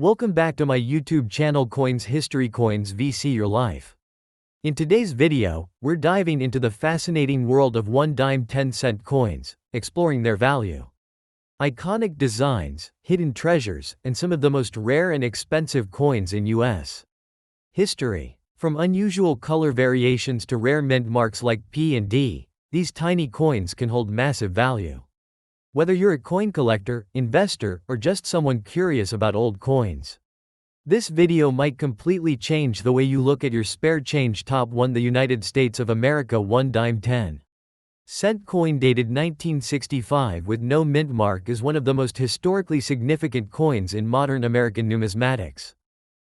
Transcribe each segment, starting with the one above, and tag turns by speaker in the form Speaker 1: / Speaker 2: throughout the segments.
Speaker 1: Welcome back to my YouTube channel Coins History Coins VC Your Life. In today's video, we're diving into the fascinating world of 1-dime 10-cent coins, exploring their value. Iconic designs, hidden treasures, and some of the most rare and expensive coins in US history. From unusual color variations to rare mint marks like P and D, these tiny coins can hold massive value. Whether you're a coin collector, investor, or just someone curious about old coins, this video might completely change the way you look at your spare change. Top 1. The United States of America 1-dime 10-cent coin dated 1965 with no mint mark is one of the most historically significant coins in modern American numismatics,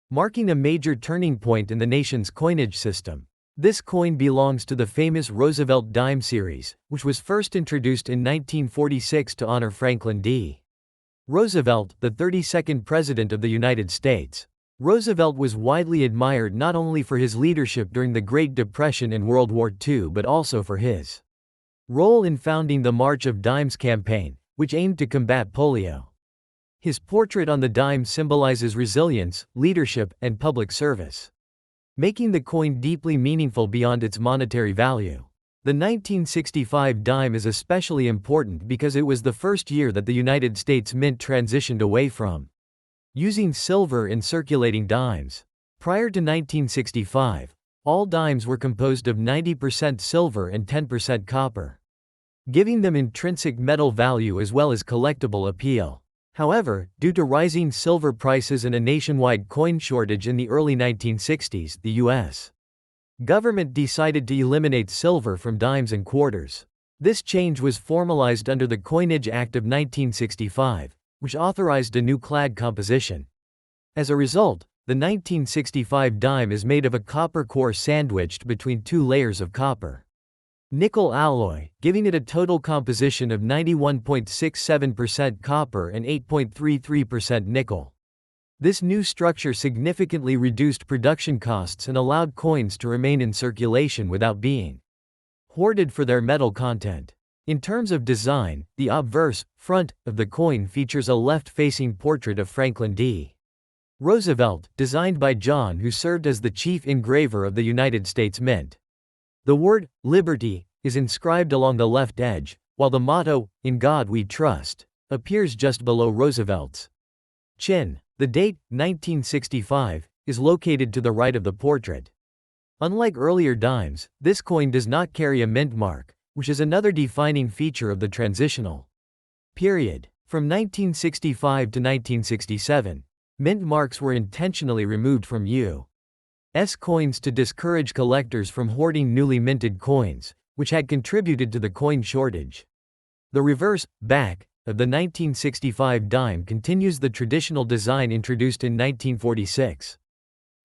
Speaker 1: marking a major turning point in the nation's coinage system. This coin belongs to the famous Roosevelt Dime series, which was first introduced in 1946 to honor Franklin D. Roosevelt, the 32nd President of the United States. Roosevelt was widely admired not only for his leadership during the Great Depression and World War II but also for his role in founding the March of Dimes campaign, which aimed to combat polio. His portrait on the dime symbolizes resilience, leadership, and public service, making the coin deeply meaningful beyond its monetary value. The 1965 dime is especially important because it was the first year that the United States Mint transitioned away from using silver in circulating dimes. Prior to 1965, all dimes were composed of 90% silver and 10% copper, giving them intrinsic metal value as well as collectible appeal. However, due to rising silver prices and a nationwide coin shortage in the early 1960s, the U.S. government decided to eliminate silver from dimes and quarters. This change was formalized under the Coinage Act of 1965, which authorized a new clad composition. As a result, the 1965 dime is made of a copper core sandwiched between two layers of copper nickel alloy, giving it a total composition of 91.67% copper and 8.33% nickel. This new structure significantly reduced production costs and allowed coins to remain in circulation without being hoarded for their metal content. In terms of design, the obverse, front, of the coin features a left-facing portrait of Franklin D. Roosevelt, designed by John, who served as the chief engraver of the United States Mint. The word, "Liberty," is inscribed along the left edge, while the motto, "In God We Trust," appears just below Roosevelt's chin. The date, 1965, is located to the right of the portrait. Unlike earlier dimes, this coin does not carry a mint mark, which is another defining feature of the transitional period. From 1965 to 1967, mint marks were intentionally removed from U.S. coins to discourage collectors from hoarding newly minted coins, which had contributed to the coin shortage. The reverse, back, of the 1965 dime continues the traditional design introduced in 1946.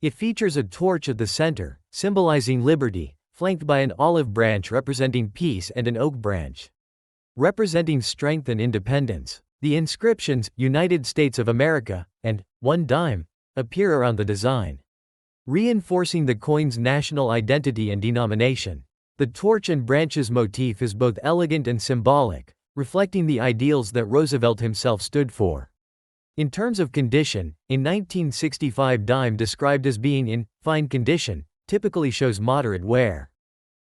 Speaker 1: It features a torch at the center, symbolizing liberty, flanked by an olive branch representing peace and an oak branch representing strength and independence. The inscriptions, "United States of America," and 1 dime, appear around the design, reinforcing the coin's national identity and denomination. The torch and branches motif is both elegant and symbolic, reflecting the ideals that Roosevelt himself stood for. In terms of condition, a 1965 dime described as being in fine condition typically shows moderate wear.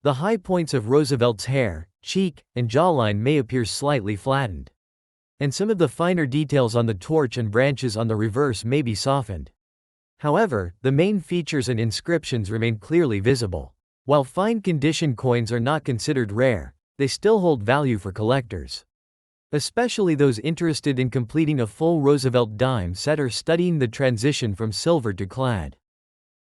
Speaker 1: The high points of Roosevelt's hair, cheek, and jawline may appear slightly flattened, and some of the finer details on the torch and branches on the reverse may be softened. However, the main features and inscriptions remain clearly visible. While fine condition coins are not considered rare, they still hold value for collectors, especially those interested in completing a full Roosevelt dime set or studying the transition from silver to clad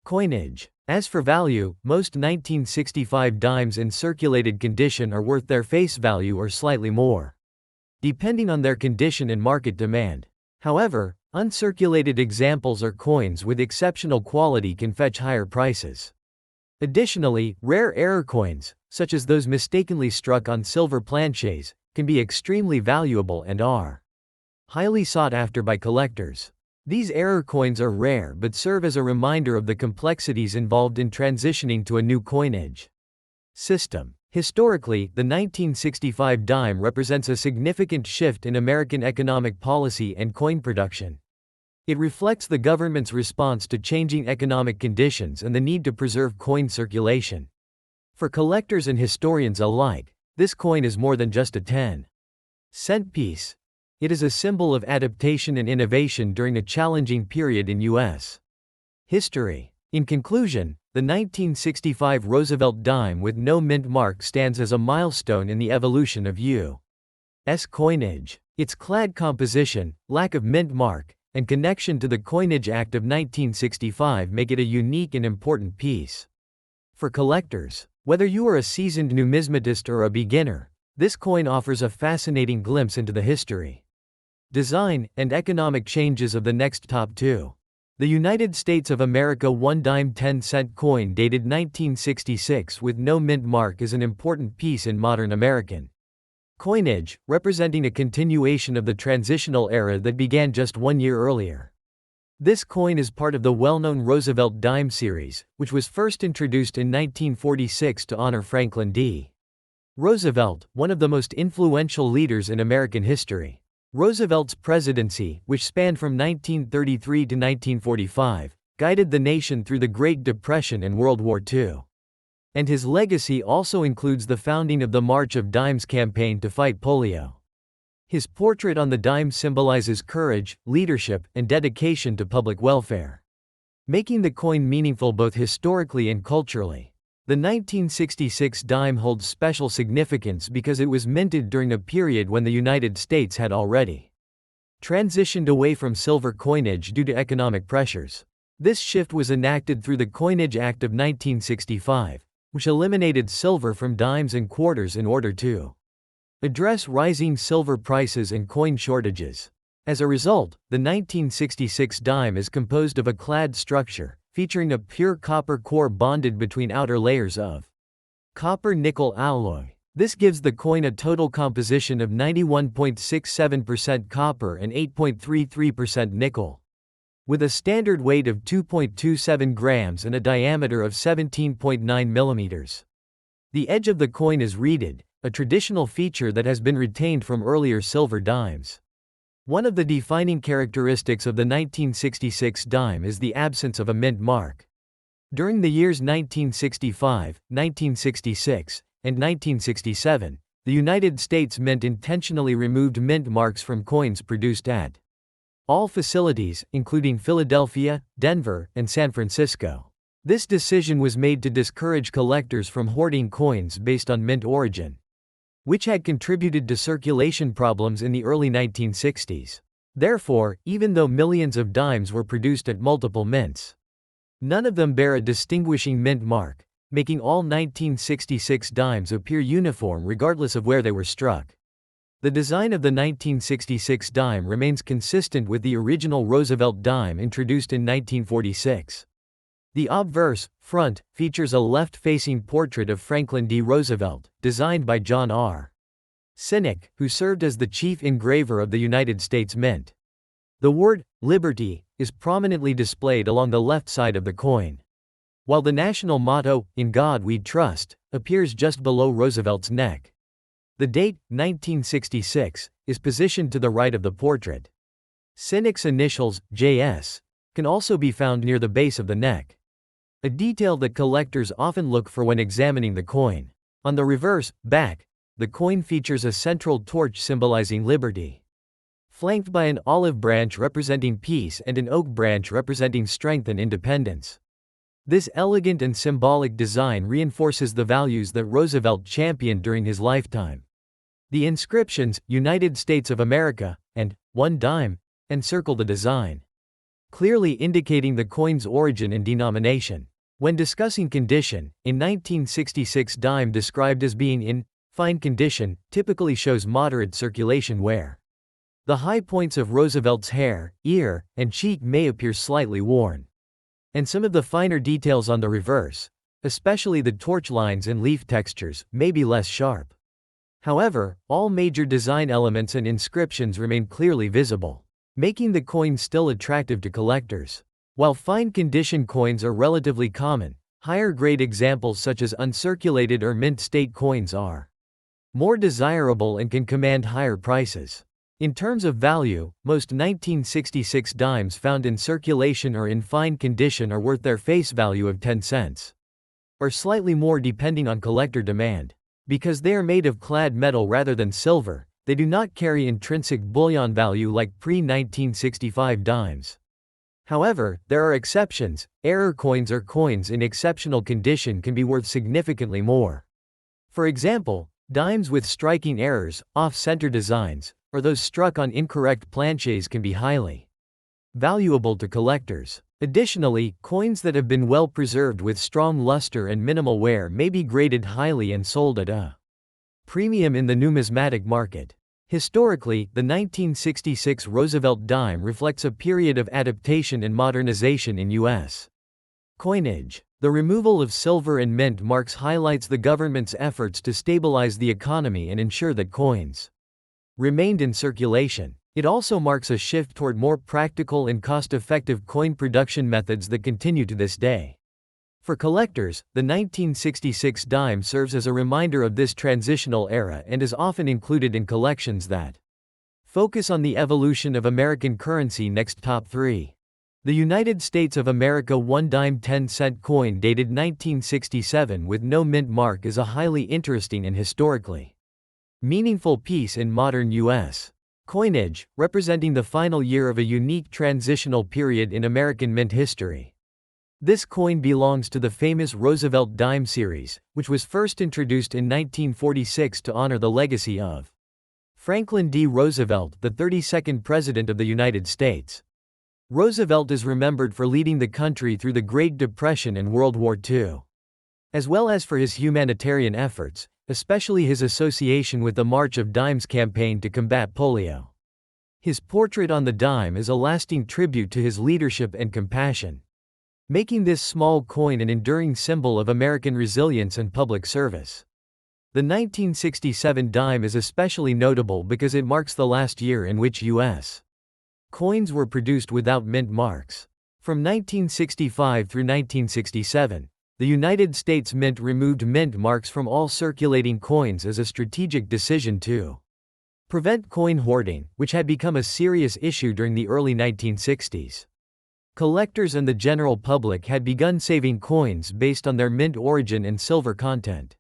Speaker 1: coinage. As for value, most 1965 dimes in circulated condition are worth their face value or slightly more, depending on their condition and market demand. However, uncirculated examples or coins with exceptional quality can fetch higher prices. Additionally, rare error coins, such as those mistakenly struck on silver planchets, can be extremely valuable and are highly sought after by collectors. These error coins are rare but serve as a reminder of the complexities involved in transitioning to a new coinage system. Historically, the 1965 dime represents a significant shift in American economic policy and coin production. It reflects the government's response to changing economic conditions and the need to preserve coin circulation. For collectors and historians alike, this coin is more than just a 10-cent piece. It is a symbol of adaptation and innovation during a challenging period in U.S. history. In conclusion, the 1965 Roosevelt Dime with no mint mark stands as a milestone in the evolution of U.S. coinage. Its clad composition, lack of mint mark, and connection to the Coinage Act of 1965 make it a unique and important piece. For collectors, whether you are a seasoned numismatist or a beginner, this coin offers a fascinating glimpse into the history, design, and economic changes of the next top two. The United States of America 1 dime 10-cent coin dated 1966 with no mint mark is an important piece in modern American coinage, representing a continuation of the transitional era that began just 1 year earlier. This coin is part of the well-known Roosevelt Dime series, which was first introduced in 1946 to honor Franklin D. Roosevelt, one of the most influential leaders in American history. Roosevelt's presidency, which spanned from 1933 to 1945, guided the nation through the Great Depression and World War II. And his legacy also includes the founding of the March of Dimes campaign to fight polio. His portrait on the dime symbolizes courage, leadership, and dedication to public welfare, making the coin meaningful both historically and culturally. The 1966 dime holds special significance because it was minted during a period when the United States had already transitioned away from silver coinage due to economic pressures. This shift was enacted through the Coinage Act of 1965, which eliminated silver from dimes and quarters in order to address rising silver prices and coin shortages. As a result, the 1966 dime is composed of a clad structure, featuring a pure copper core bonded between outer layers of copper-nickel alloy. This gives the coin a total composition of 91.67% copper and 8.33% nickel, with a standard weight of 2.27 grams and a diameter of 17.9 millimeters. The edge of the coin is reeded, a traditional feature that has been retained from earlier silver dimes. One of the defining characteristics of the 1966 dime is the absence of a mint mark. During the years 1965, 1966, and 1967, the United States Mint intentionally removed mint marks from coins produced at all facilities, including Philadelphia, Denver, and San Francisco. This decision was made to discourage collectors from hoarding coins based on mint origin, which had contributed to circulation problems in the early 1960s. Therefore, even though millions of dimes were produced at multiple mints, none of them bear a distinguishing mint mark, making all 1966 dimes appear uniform regardless of where they were struck. The design of the 1966 dime remains consistent with the original Roosevelt dime introduced in 1946. The obverse, front, features a left-facing portrait of Franklin D. Roosevelt, designed by John R. Sinnock, who served as the chief engraver of the United States Mint. The word, "Liberty," is prominently displayed along the left side of the coin, while the national motto, "In God We Trust," appears just below Roosevelt's neck. The date, 1966, is positioned to the right of the portrait. Sinnock's initials, JS, can also be found near the base of the neck, a detail that collectors often look for when examining the coin. On the reverse, back, the coin features a central torch symbolizing liberty, flanked by an olive branch representing peace and an oak branch representing strength and independence. This elegant and symbolic design reinforces the values that Roosevelt championed during his lifetime. The inscriptions, "United States of America," and "1 dime," encircle the design, clearly indicating the coin's origin and denomination. When discussing condition, a 1966 dime described as being in fine condition typically shows moderate circulation wear. The high points of Roosevelt's hair, ear, and cheek may appear slightly worn, and some of the finer details on the reverse, especially the torch lines and leaf textures, may be less sharp. However, all major design elements and inscriptions remain clearly visible, making the coin still attractive to collectors. While fine-condition coins are relatively common, higher-grade examples such as uncirculated or mint-state coins are more desirable and can command higher prices. In terms of value, most 1966 dimes found in circulation or in fine condition are worth their face value of 10 cents. Or slightly more depending on collector demand. Because they are made of clad metal rather than silver, they do not carry intrinsic bullion value like pre-1965 dimes. However, there are exceptions. Error coins or coins in exceptional condition can be worth significantly more. For example, dimes with striking errors, off-center designs, or those struck on incorrect planches can be highly valuable to collectors. Additionally, coins that have been well preserved with strong luster and minimal wear may be graded highly and sold at a premium in the numismatic market. Historically, the 1966 Roosevelt dime reflects a period of adaptation and modernization in U.S. coinage. The removal of silver and mint marks highlights the government's efforts to stabilize the economy and ensure that coins remained in circulation. It also marks a shift toward more practical and cost-effective coin production methods that continue to this day. For collectors, the 1966 dime serves as a reminder of this transitional era and is often included in collections that focus on the evolution of American currency. Next, top 3. The United States of America 1 dime 10-cent coin dated 1967 with no mint mark is a highly interesting and historically meaningful piece in modern U.S. coinage, representing the final year of a unique transitional period in American mint history. This coin belongs to the famous Roosevelt Dime series, which was first introduced in 1946 to honor the legacy of Franklin D. Roosevelt, the 32nd President of the United States. Roosevelt is remembered for leading the country through the Great Depression and World War II, as well as for his humanitarian efforts, especially his association with the March of Dimes campaign to combat polio. His portrait on the dime is a lasting tribute to his leadership and compassion, making this small coin an enduring symbol of American resilience and public service. The 1967 dime is especially notable because it marks the last year in which U.S. coins were produced without mint marks. From 1965 through 1967, the United States Mint removed mint marks from all circulating coins as a strategic decision to prevent coin hoarding, which had become a serious issue during the early 1960s. Collectors and the general public had begun saving coins based on their mint origin and silver content,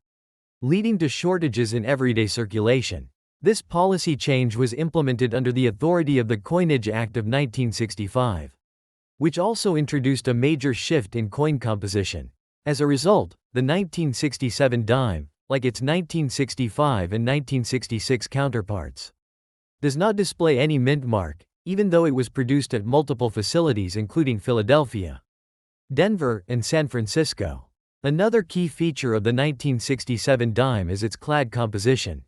Speaker 1: leading to shortages in everyday circulation. This policy change was implemented under the authority of the Coinage Act of 1965, which also introduced a major shift in coin composition. As a result, the 1967 dime, like its 1965 and 1966 counterparts, does not display any mint mark, even though it was produced at multiple facilities including Philadelphia, Denver, and San Francisco. Another key feature of the 1967 dime is its clad composition.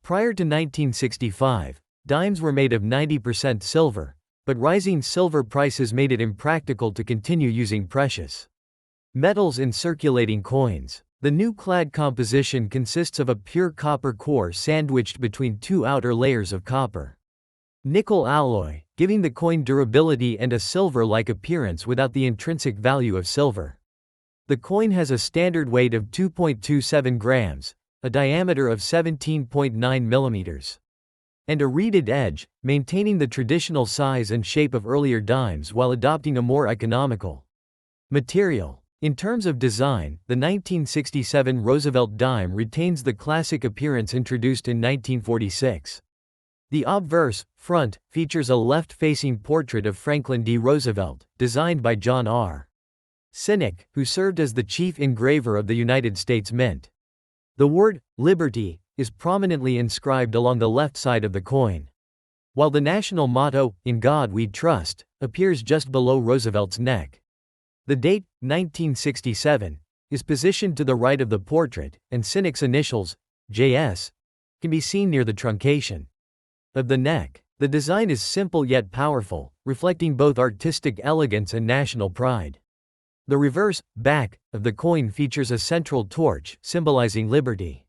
Speaker 1: Prior to 1965, dimes were made of 90% silver, but rising silver prices made it impractical to continue using precious metals in circulating coins. The new clad composition consists of a pure copper core sandwiched between two outer layers of copper nickel alloy, giving the coin durability and a silver-like appearance without the intrinsic value of silver. The coin has a standard weight of 2.27 grams, a diameter of 17.9 millimeters, and a reeded edge, maintaining the traditional size and shape of earlier dimes while adopting a more economical material. In terms of design, the 1967 Roosevelt dime retains the classic appearance introduced in 1946. The obverse, front, features a left-facing portrait of Franklin D. Roosevelt, designed by John R. Sinek, who served as the chief engraver of the United States Mint. The word, "Liberty," is prominently inscribed along the left side of the coin, while the national motto, "In God We Trust," appears just below Roosevelt's neck. The date, 1967, is positioned to the right of the portrait, and Sinek's initials, JS, can be seen near the truncation of the neck. The design is simple yet powerful, reflecting both artistic elegance and national pride. The reverse, back, of the coin features a central torch, symbolizing liberty,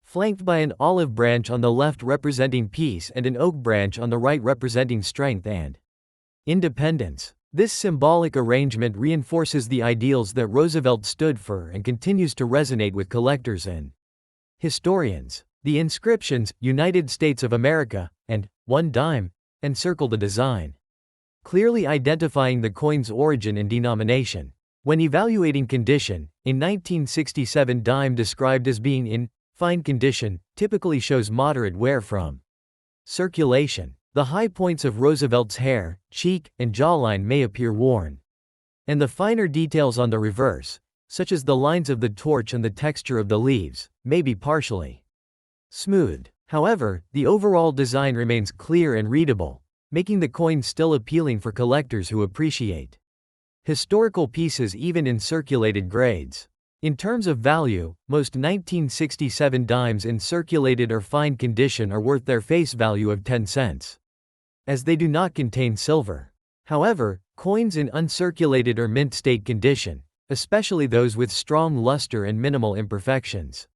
Speaker 1: flanked by an olive branch on the left representing peace and an oak branch on the right representing strength and independence. This symbolic arrangement reinforces the ideals that Roosevelt stood for and continues to resonate with collectors and historians. The inscriptions, United States of America, and 1 dime, encircle the design, clearly identifying the coin's origin and denomination. When evaluating condition, a 1967 dime described as being in fine condition typically shows moderate wear from circulation. The high points of Roosevelt's hair, cheek, and jawline may appear worn, and the finer details on the reverse, such as the lines of the torch and the texture of the leaves, may be partially smoothed. However, the overall design remains clear and readable, making the coin still appealing for collectors who appreciate historical pieces even in circulated grades. In terms of value, most 1967 dimes in circulated or fine condition are worth their face value of 10 cents, as they do not contain silver. However, coins in uncirculated or mint state condition, especially those with strong luster and minimal imperfections,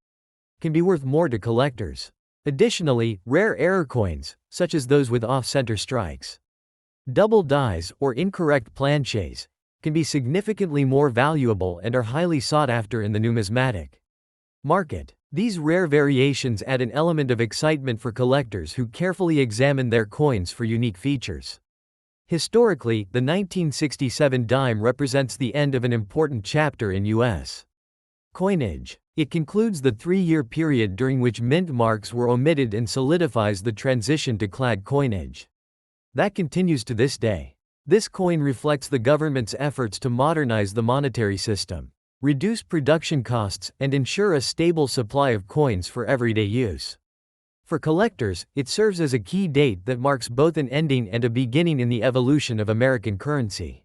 Speaker 1: can be worth more to collectors. Additionally, rare error coins, such as those with off-center strikes, double dies, or incorrect planchets, can be significantly more valuable and are highly sought after in the numismatic market. These rare variations add an element of excitement for collectors who carefully examine their coins for unique features. Historically, the 1967 dime represents the end of an important chapter in U.S. coinage. It concludes the 3-year period during which mint marks were omitted and solidifies the transition to clad coinage that continues to this day. This coin reflects the government's efforts to modernize the monetary system, reduce production costs, and ensure a stable supply of coins for everyday use. For collectors, it serves as a key date that marks both an ending and a beginning in the evolution of American currency.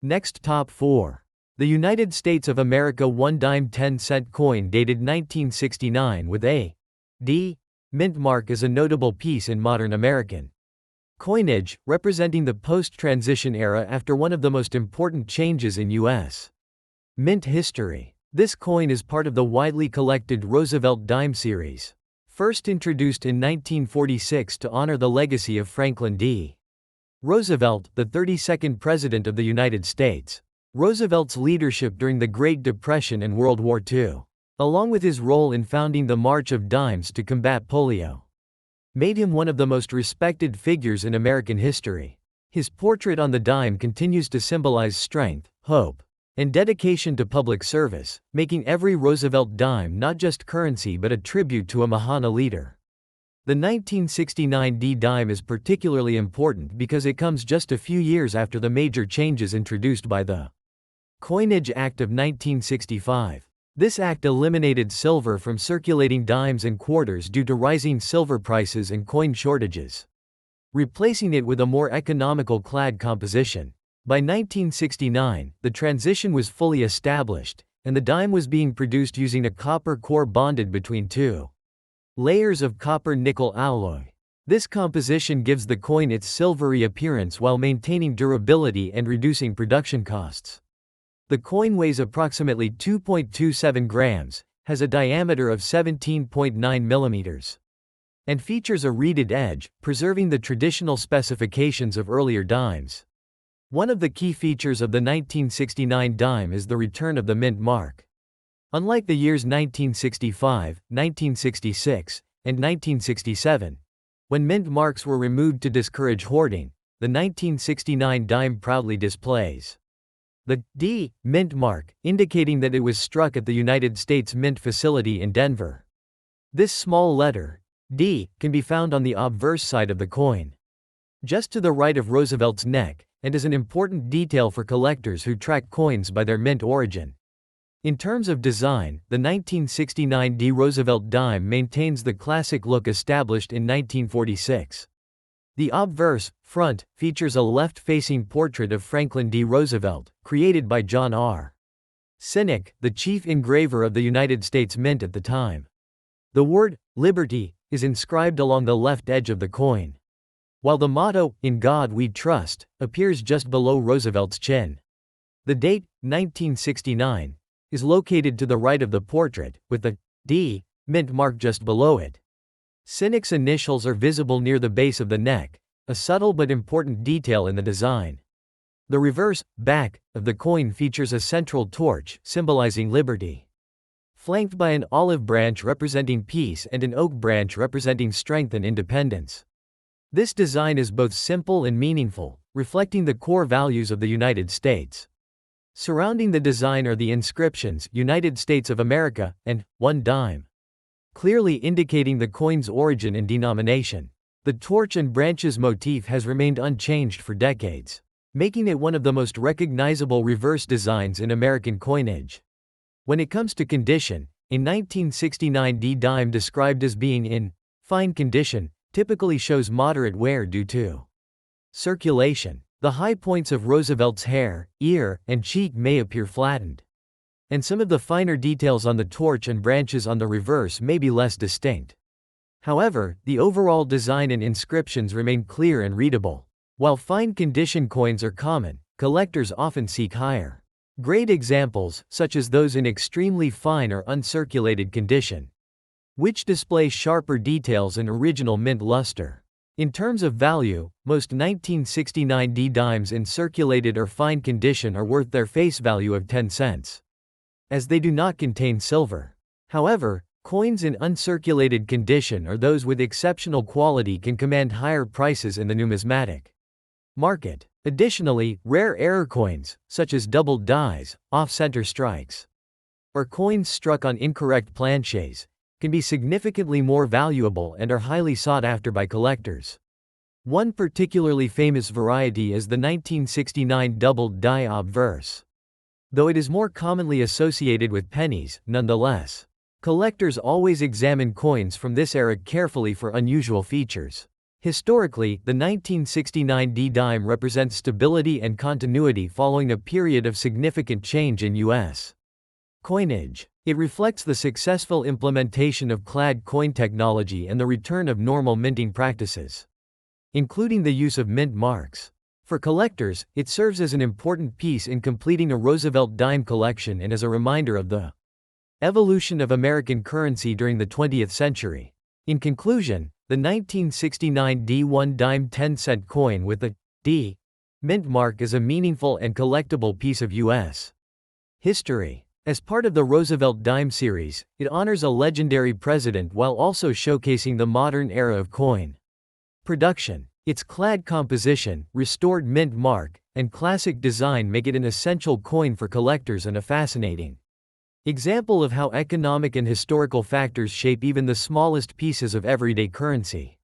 Speaker 1: Next, top 4. The United States of America 1 dime 10-cent coin dated 1969 with a D mint mark is a notable piece in modern American coinage, representing the post-transition era after one of the most important changes in U.S. mint history. This coin is part of the widely collected Roosevelt Dime series, first introduced in 1946 to honor the legacy of Franklin D. Roosevelt, the 32nd President of the United States. Roosevelt's leadership during the Great Depression and World War II, along with his role in founding the March of Dimes to combat polio, made him one of the most respected figures in American history. His portrait on the dime continues to symbolize strength, hope, and dedication to public service, making every Roosevelt dime not just currency but a tribute to a Mahana leader. The 1969 D dime is particularly important because it comes just a few years after the major changes introduced by the Coinage Act of 1965. This act eliminated silver from circulating dimes and quarters due to rising silver prices and coin shortages, replacing it with a more economical clad composition. By 1969, the transition was fully established, and the dime was being produced using a copper core bonded between 2 layers of copper-nickel alloy. This composition gives the coin its silvery appearance while maintaining durability and reducing production costs. The coin weighs approximately 2.27 grams, has a diameter of 17.9 millimeters, and features a reeded edge, preserving the traditional specifications of earlier dimes. One of the key features of the 1969 dime is the return of the mint mark. Unlike the years 1965, 1966, and 1967, when mint marks were removed to discourage hoarding, the 1969 dime proudly displays the D mint mark, indicating that it was struck at the United States Mint facility in Denver. This small letter, D, can be found on the obverse side of the coin, just to the right of Roosevelt's neck, and is an important detail for collectors who track coins by their mint origin. In terms of design, the 1969 D Roosevelt dime maintains the classic look established in 1946. The obverse, front, features a left-facing portrait of Franklin D. Roosevelt, created by John R. Sinnock, the chief engraver of the United States Mint at the time. The word, Liberty, is inscribed along the left edge of the coin, while the motto, In God We Trust, appears just below Roosevelt's chin. The date, 1969, is located to the right of the portrait, with the D mint mark just below it. Sinnock's initials are visible near the base of the neck, a subtle but important detail in the design. The reverse, back, of the coin features a central torch, symbolizing liberty. flanked by an olive branch representing peace and an oak branch representing strength and independence. This design is both simple and meaningful, reflecting the core values of the United States. Surrounding the design are the inscriptions United States of America and 1 dime, clearly indicating the coin's origin and denomination. The torch and branches motif has remained unchanged for decades, making it one of the most recognizable reverse designs in American coinage. When it comes to condition, a 1969 D dime described as being in fine condition typically shows moderate wear due to circulation. The high points of Roosevelt's hair, ear, and cheek may appear flattened, and some of the finer details on the torch and branches on the reverse may be less distinct. However, the overall design and inscriptions remain clear and readable. While fine condition coins are common, collectors often seek higher grade examples, such as those in extremely fine or uncirculated condition, which display sharper details and original mint luster. In terms of value, most 1969 D dimes in circulated or fine condition are worth their face value of 10 cents, as they do not contain silver. However, coins in uncirculated condition or those with exceptional quality can command higher prices in the numismatic market. Additionally, rare error coins, such as doubled dies, off-center strikes, or coins struck on incorrect planchets, can be significantly more valuable and are highly sought after by collectors. One particularly famous variety is the 1969 doubled die obverse. Though it is more commonly associated with pennies, nonetheless, collectors always examine coins from this era carefully for unusual features. Historically, the 1969 D dime represents stability and continuity following a period of significant change in U.S. coinage. It reflects the successful implementation of clad coin technology and the return of normal minting practices, including the use of mint marks. For collectors, it serves as an important piece in completing a Roosevelt Dime collection and as a reminder of the evolution of American currency during the 20th century. In conclusion, the 1969 D1 dime 10-cent coin with the D mint mark is a meaningful and collectible piece of U.S. history. As part of the Roosevelt Dime series, it honors a legendary president while also showcasing the modern era of coin production. Its clad composition, restored mint mark, and classic design make it an essential coin for collectors and a fascinating example of how economic and historical factors shape even the smallest pieces of everyday currency.